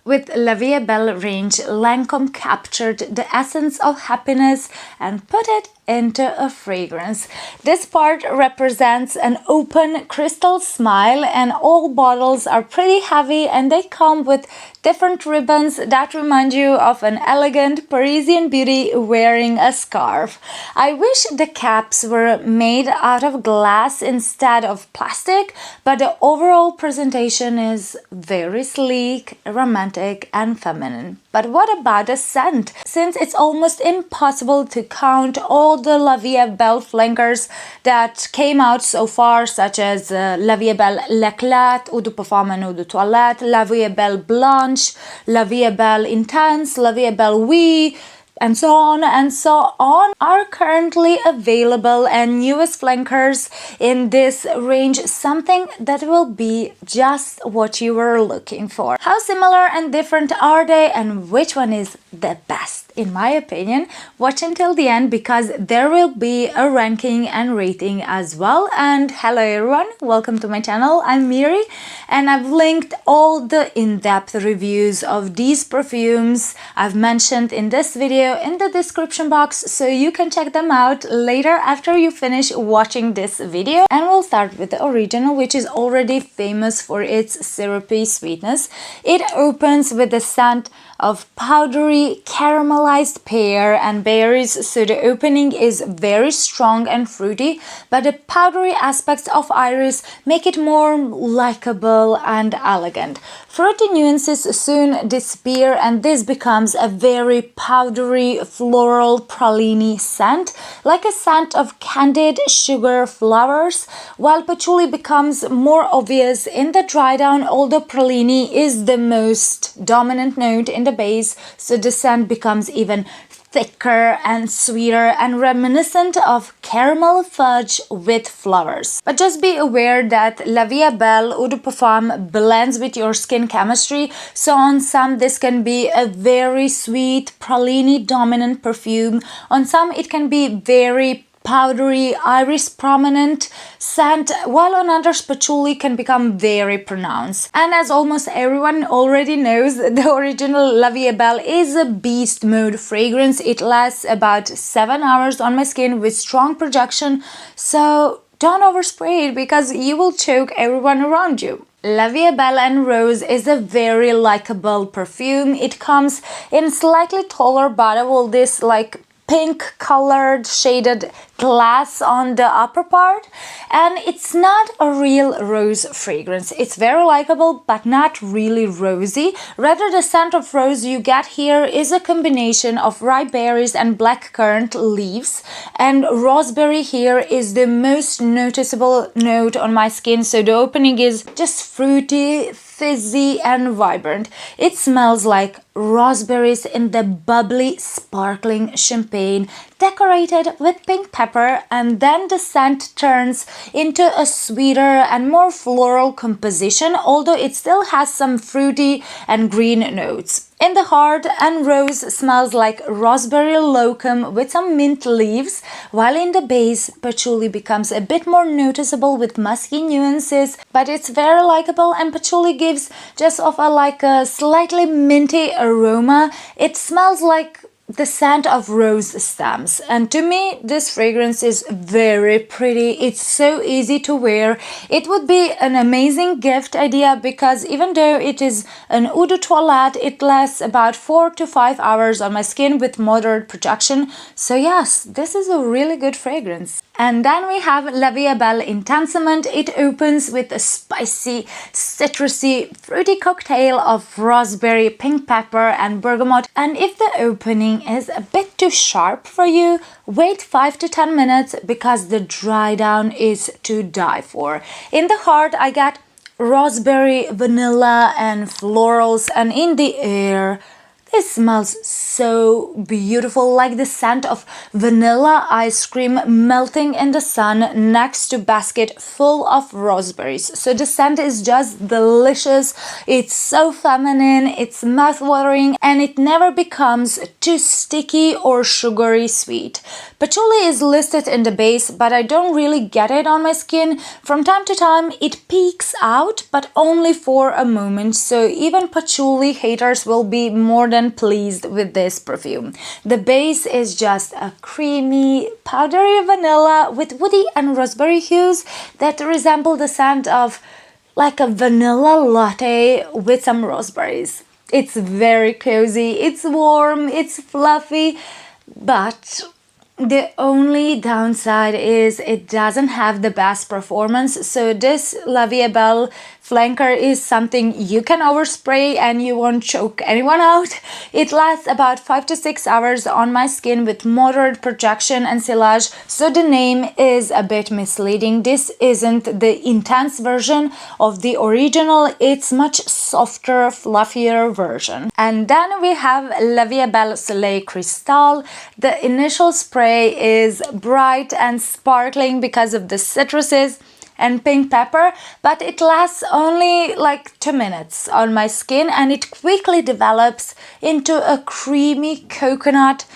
With La Vie Est Belle range, Lancome captured the essence of happiness and put it into a fragrance. This part represents an open crystal smile, and all bottles are pretty heavy and they come with different ribbons that remind you of an elegant Parisian beauty wearing a scarf. I wish the caps were made out of glass instead of plastic, but the overall presentation is very sleek, romantic and feminine. But what about the scent? Since it's almost impossible to count all the La Vie Est Belle flankers that came out so far, such as La Vie Est Belle L'Extrait, Eau de Parfum and Eau de Toilette, La Vie Est Belle Blanche, La Vie Est Belle Intense, La Vie Est Belle Oui, and so on, are currently available, and newest flankers in this range, something that will be just what you were looking for. How similar and different are they, and which one is the best? In my opinion, watch until the end because there will be a ranking and rating as well. And hello everyone, welcome to my channel. I'm Miri and I've linked all the in-depth reviews of these perfumes I've mentioned in this video in the description box, so you can check them out later after you finish watching this video. And we'll start with the original, which is already famous for its syrupy sweetness. It opens with the scent of powdery caramelized pear and berries, so the opening is very strong and fruity, but the powdery aspects of iris make it more likable and elegant. Fruity nuances soon disappear and this becomes a very powdery floral pralini scent, like a scent of candied sugar flowers, while patchouli becomes more obvious in the dry down, although pralini is the most dominant note in the base, so the scent becomes even thicker and sweeter and reminiscent of caramel fudge with flowers. But just be aware that La Vie Est Belle Eau de Parfum blends with your skin chemistry, so on some this can be a very sweet pralini dominant perfume, on some it can be very powdery iris prominent scent, while on others patchouli can become very pronounced. And as almost everyone already knows, the original La Vie Est Belle is a beast mode fragrance. It lasts about 7 hours on my skin with strong projection, so don't overspray it because you will choke everyone around you. La Vie Est Belle and Rose is a very likable perfume. It comes in slightly taller bottle, this like pink colored shaded glass on the upper part, and it's not a real rose fragrance. It's very likable but not really rosy. Rather, the scent of rose you get here is a combination of ripe berries and blackcurrant leaves, and raspberry here is the most noticeable note on my skin, so the opening is just fruity, fizzy and vibrant. It smells like raspberries in the bubbly sparkling champagne decorated with pink pepper, and then the scent turns into a sweeter and more floral composition, although it still has some fruity and green notes. In the heart, and Rose smells like raspberry Lancome with some mint leaves, while in the base, patchouli becomes a bit more noticeable with musky nuances, but it's very likable, and patchouli gives just off a slightly minty aroma. It smells like the scent of rose stems, and to me this fragrance is very pretty. It's so easy to wear. It would be an amazing gift idea because even though it is an eau de toilette, it lasts about 4 to 5 hours on my skin with moderate projection, so yes, this is a really good fragrance. And then we have La Vie Est Belle Intensement. It opens with a spicy, citrusy, fruity cocktail of raspberry, pink pepper and bergamot. And if the opening is a bit too sharp for you, wait 5 to 10 minutes because the dry down is to die for. In the heart, I got raspberry, vanilla and florals, and in the air, It smells so beautiful, like the scent of vanilla ice cream melting in the sun next to basket full of raspberries. So the scent is just delicious. It's so feminine, it's mouth-watering, and it never becomes too sticky or sugary sweet. Patchouli is listed in the base, but I don't really get it on my skin. From time to time, it peeks out, but only for a moment. So even patchouli haters will be more than pleased with this perfume. The base is just a creamy, powdery vanilla with woody and raspberry hues that resemble the scent of like a vanilla latte with some raspberries. It's very cozy, it's warm, it's fluffy, but the only downside is it doesn't have the best performance. So this Vie Est Belle flanker is something you can overspray and you won't choke anyone out. It lasts about 5 to 6 hours on my skin with moderate projection and sillage, so the name is a bit misleading. This isn't the intense version of the original, it's much softer, fluffier version. And then we have Vie Est Belle Soleil Cristal. The initial spray is bright and sparkling because of the citruses and pink pepper, but it lasts only like 2 minutes on my skin and it quickly develops into a creamy coconut,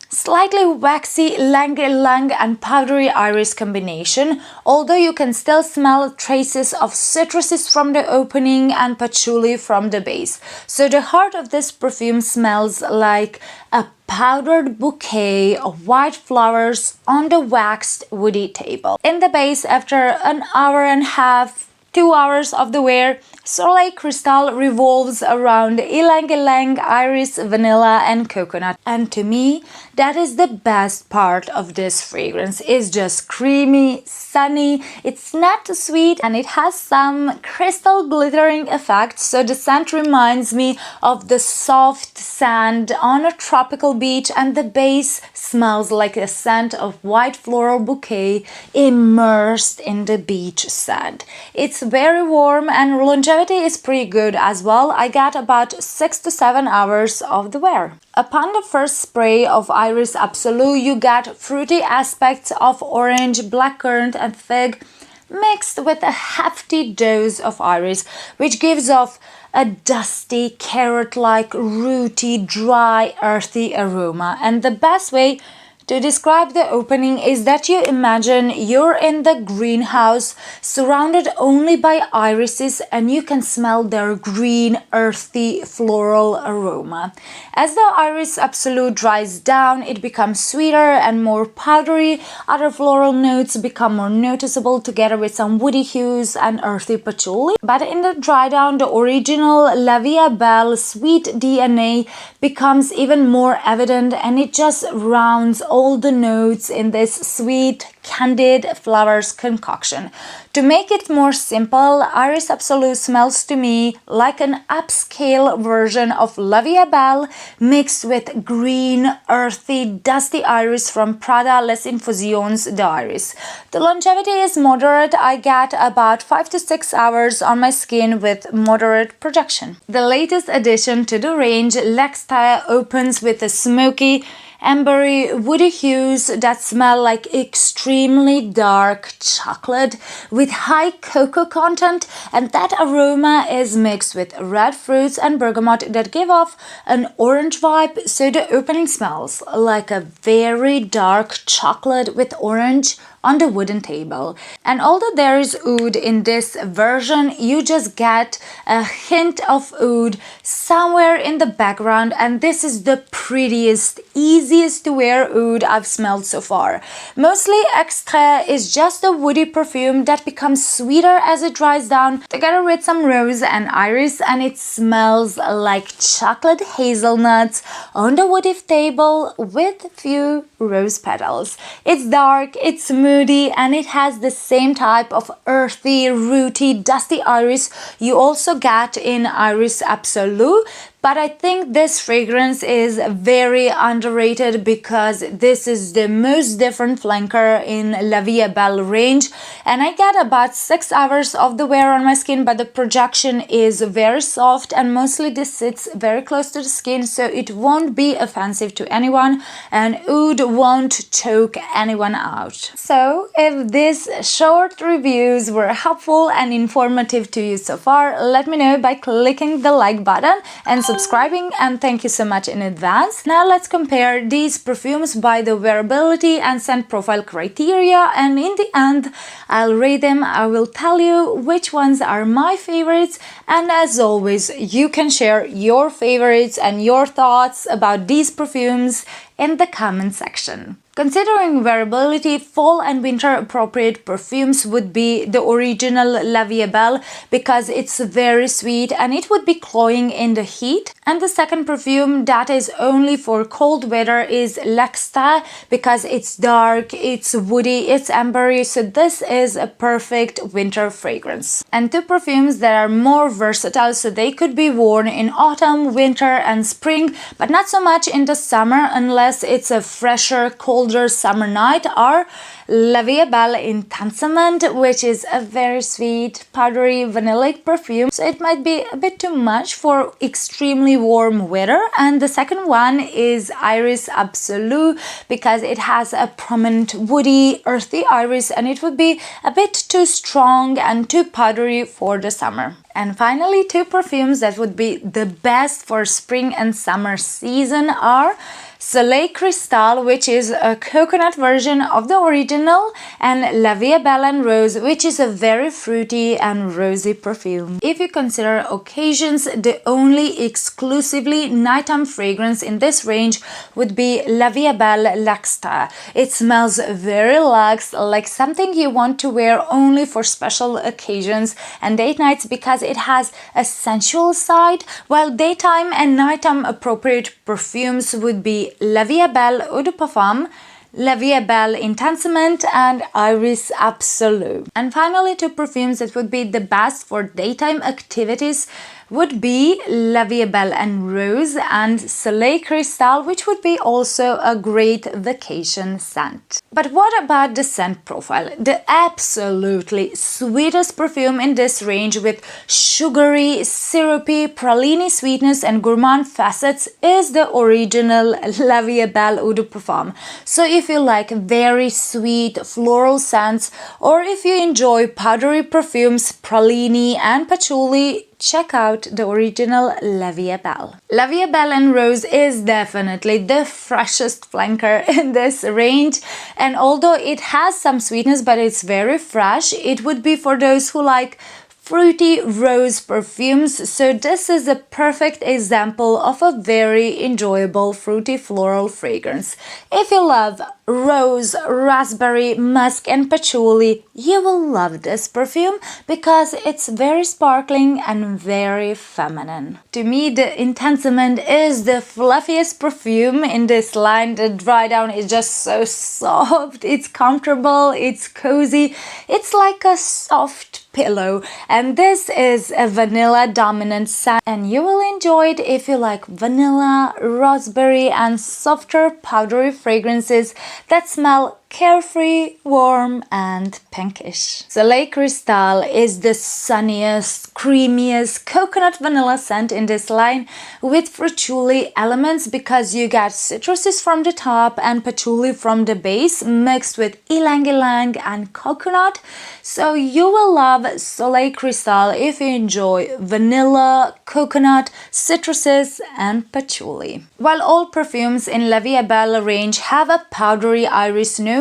slightly waxy ylang-ylang and powdery iris combination, although you can still smell traces of citruses from the opening and patchouli from the base. So the heart of this perfume smells like a powdered bouquet of white flowers on the waxed woody table. In the base, after an hour and a half, 2 hours of the wear, Soleil Cristal revolves around ylang-ylang, iris, vanilla and coconut. And to me, that is the best part of this fragrance. It's just creamy, sunny, it's not too sweet, and it has some crystal glittering effect. So the scent reminds me of the soft sand on a tropical beach, and the base smells like a scent of white floral bouquet immersed in the beach sand. It's very warm and longevity is pretty good as well. I got about 6 to 7 hours of the wear. Upon the first spray of Iris Absolu, you get fruity aspects of orange, blackcurrant and fig mixed with a hefty dose of iris, which gives off a dusty, carrot-like, rooty, dry, earthy aroma. And the best way to describe the opening is that you imagine you're in the greenhouse surrounded only by irises and you can smell their green, earthy, floral aroma. As the Iris Absolu dries down, it becomes sweeter and more powdery. Other floral notes become more noticeable together with some woody hues and earthy patchouli. But in the dry down, the original Vie Est Belle sweet DNA becomes even more evident and it just rounds all the notes in this sweet, candid flowers concoction. To make it more simple, Iris Absolu smells to me like an upscale version of Vie Est Belle mixed with green, earthy, dusty iris from Prada Les Infusions d'Iris. The longevity is moderate. I get about 5 to 6 hours on my skin with moderate projection. The latest addition to the range, L'Extrait, opens with a smoky, ambery, woody hues that smell like extremely dark chocolate with high cocoa content, and that aroma is mixed with red fruits and bergamot that give off an orange vibe. So the opening smells like a very dark chocolate with orange on the wooden table. And although there is oud in this version, you just get a hint of oud somewhere in the background, and this is the prettiest, easiest to wear oud I've smelled so far. Mostly Extrait is just a woody perfume that becomes sweeter as it dries down together with some rose and iris, and it smells like chocolate hazelnuts on the woody table with few rose petals. It's dark, it's moody, and it has the same type of earthy, rooty, dusty iris you also get in Iris Absolu, but I think this fragrance is very underrated because this is the most different flanker in La Vie Est Belle range, and I get about 6 hours of the wear on my skin, but the projection is very soft and mostly this sits very close to the skin, so it won't be offensive to anyone and oud won't choke anyone out. So if these short reviews were helpful and informative to you so far, let me know by clicking the like button and subscribing, and thank you so much in advance. Now let's compare these perfumes by the wearability and scent profile criteria, and in the end I'll rate them. I will tell you which ones are my favorites, and as always you can share your favorites and your thoughts about these perfumes in the comment section. Considering wearability, fall and winter appropriate perfumes would be the original La Vie Est Belle because it's very sweet and it would be cloying in the heat. And the second perfume that is only for cold weather is L'Extrait because it's dark, it's woody, it's ambery, so this is a perfect winter fragrance. And two perfumes that are more versatile, so they could be worn in autumn, winter and spring, but not so much in the summer unless it's a fresher, colder summer night, are La Vie Est Belle Intensement, which is a very sweet, powdery, vanillic perfume, so it might be a bit too much for extremely warm weather. And the second one is Iris Absolu because it has a prominent woody, earthy iris and it would be a bit too strong and too powdery for the summer. And finally, two perfumes that would be the best for spring and summer season are Soleil Cristal, which is a coconut version of the original, and La Vie Est Belle Rose, which is a very fruity and rosy perfume. If you consider occasions, the only exclusively nighttime fragrance in this range would be La Vie Est Belle L'Extrait. It smells very luxe, like something you want to wear only for special occasions and date nights because it has a sensual side, while daytime and nighttime appropriate perfumes would be La Vie Est Belle Eau de Parfum, La Vie Est Belle Intensement and Iris Absolu. And finally, two perfumes that would be the best for daytime activities would be La Vie Est Belle Rose and Soleil Cristal, which would be also a great vacation scent. But what about the scent profile? The absolutely sweetest perfume in this range with sugary, syrupy, pralini sweetness and gourmand facets is the original La Vie Est Belle Eau de Parfum. So if you like very sweet floral scents, or if you enjoy powdery perfumes, pralini and patchouli, check out the original La Vie Est Belle. La Vie Est Belle Rose is definitely the freshest flanker in this range, and although it has some sweetness but it's very fresh, it would be for those who like fruity rose perfumes, so this is a perfect example of a very enjoyable fruity floral fragrance. If you love rose, raspberry, musk and patchouli, you will love this perfume because it's very sparkling and very feminine. To me, the Intensement is the fluffiest perfume in this line. The dry down is just so soft, it's comfortable, it's cozy, it's like a soft pillow, and this is a vanilla dominant scent and you will enjoy it if you like vanilla, raspberry and softer powdery fragrances that smell carefree, warm and pinkish. Soleil Cristal is the sunniest, creamiest coconut vanilla scent in this line with patchouli elements because you get citruses from the top and patchouli from the base mixed with ylang-ylang and coconut. So you will love Soleil Cristal if you enjoy vanilla, coconut, citruses and patchouli. While all perfumes in La Vie Est Belle range have a powdery iris note,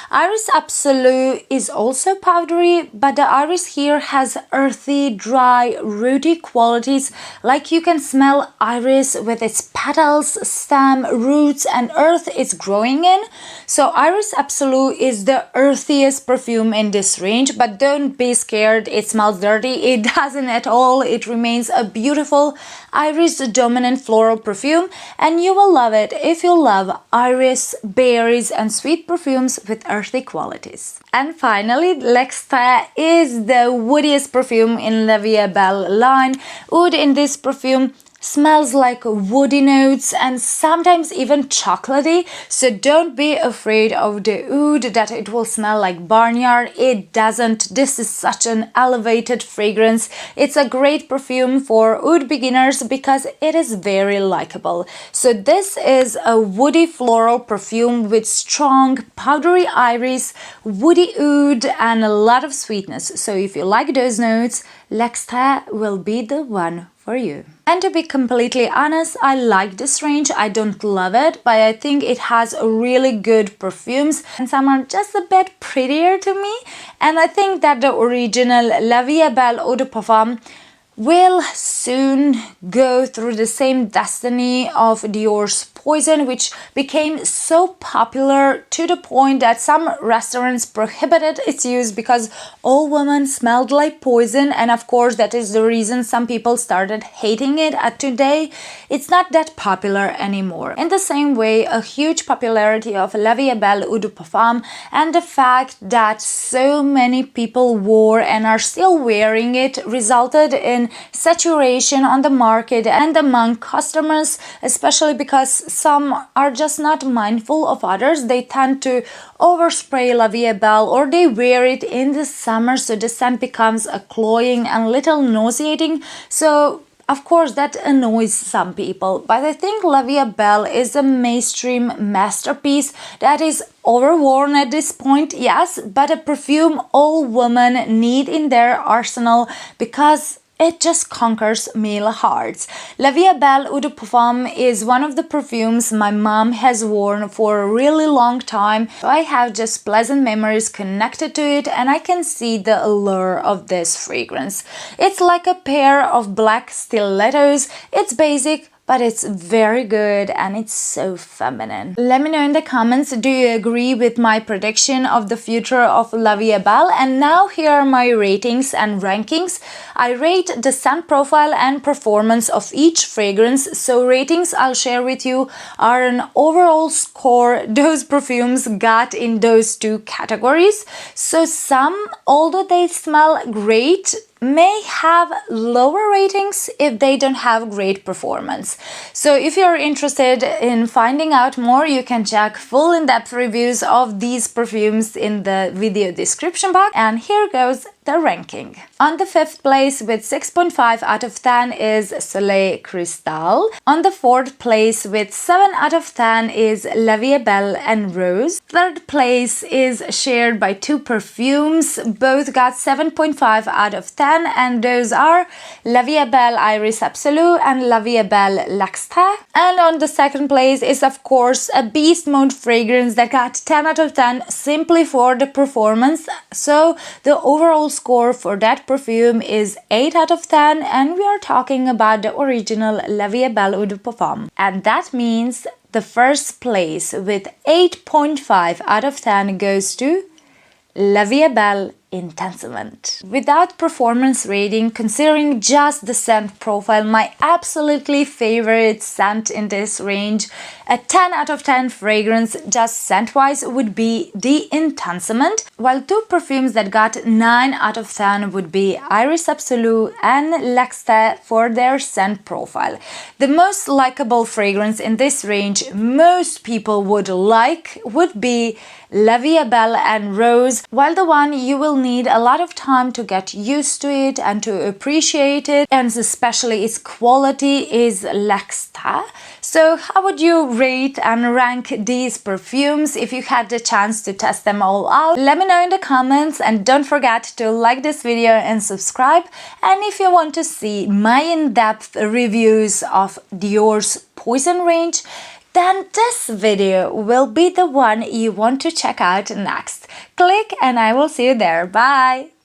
Iris Absolu is also powdery, but the iris here has earthy, dry, rooty qualities, like you can smell iris with its petals, stem, roots and earth it's growing in. So Iris Absolu is the earthiest perfume in this range, but don't be scared it smells dirty. It doesn't at all. It remains a beautiful iris dominant floral perfume and you will love it if you love iris, berries and sweet perfumes with earthy qualities. And finally, L'Extrait is the woodiest perfume in La Vie Est Belle line. Wood in this perfume smells like woody notes and sometimes even chocolatey. So don't be afraid of the oud that it will smell like barnyard. It doesn't. This is such an elevated fragrance. It's a great perfume for oud beginners because it is very likable. So this is a woody floral perfume with strong powdery iris, woody oud and a lot of sweetness. So if you like those notes, L'Extrait will be the one for you. And to be completely honest, I like this range. I don't love it, but I think it has really good perfumes and some are just a bit prettier to me. And I think that the original Vie Est Belle Eau de Parfum will soon go through the same destiny of Dior's Poison, which became so popular to the point that some restaurants prohibited its use because all women smelled like poison, and of course that is the reason some people started hating it. And today it's not that popular anymore. In the same way, a huge popularity of La Vie Est Belle Eau de Parfum and the fact that so many people wore and are still wearing it resulted in saturation on the market and among customers, especially because some are just not mindful of others. They tend to overspray La Vie Est Belle or they wear it in the summer, so the scent becomes cloying and little nauseating. So of course that annoys some people, but I think La Vie Est Belle is a mainstream masterpiece that is overworn at this point, yes, but a perfume all women need in their arsenal because it just conquers male hearts. La Vie Est Belle Eau de Parfum is one of the perfumes my mom has worn for a really long time. I have just pleasant memories connected to it and I can see the allure of this fragrance. It's like a pair of black stilettos. It's basic, but it's very good and it's so feminine. Let me know in the comments, do you agree with my prediction of the future of La Vie Est Belle? And now here are my ratings and rankings. I rate the scent profile and performance of each fragrance. So ratings I'll share with you are an overall score those perfumes got in those two categories. So some, although they smell great, may have lower ratings if they don't have great performance. So if you're interested in finding out more, you can check full in-depth reviews of these perfumes in the video description box. And here goes the ranking. On the 5th place with 6.5 out of 10 is Soleil Cristal. On the 4th place with 7 out of 10 is La Vie Est Belle and Rose. 3rd place is shared by two perfumes. Both got 7.5 out of 10 and those are La Vie Est Belle Iris Absolu and La Vie Est Belle L'Extrait. And on the 2nd place is of course a beast mode fragrance that got 10 out of 10 simply for the performance. So the overall score for that perfume is 8 out of 10 and we are talking about the original La Vie Est Belle Eau de Parfum. And that means the first place with 8.5 out of 10 goes to La Vie Est Belle Intensement. Without performance rating, considering just the scent profile, my absolutely favorite scent in this range, a 10 out of 10 fragrance just scent-wise would be the Intensement, while two perfumes that got 9 out of 10 would be Iris Absolu and L'Extrait for their scent profile. The most likable fragrance in this range most people would like would be La Vie Est Belle and Rose, while the one you will need a lot of time to get used to it and to appreciate it, and especially its quality, is L'Extrait. So how would you rate and rank these perfumes if you had the chance to test them all out? Let me know in the comments and don't forget to like this video and subscribe. And if you want to see my in-depth reviews of Dior's Poison range, then this video will be the one you want to check out next. Click and I will see you there. Bye!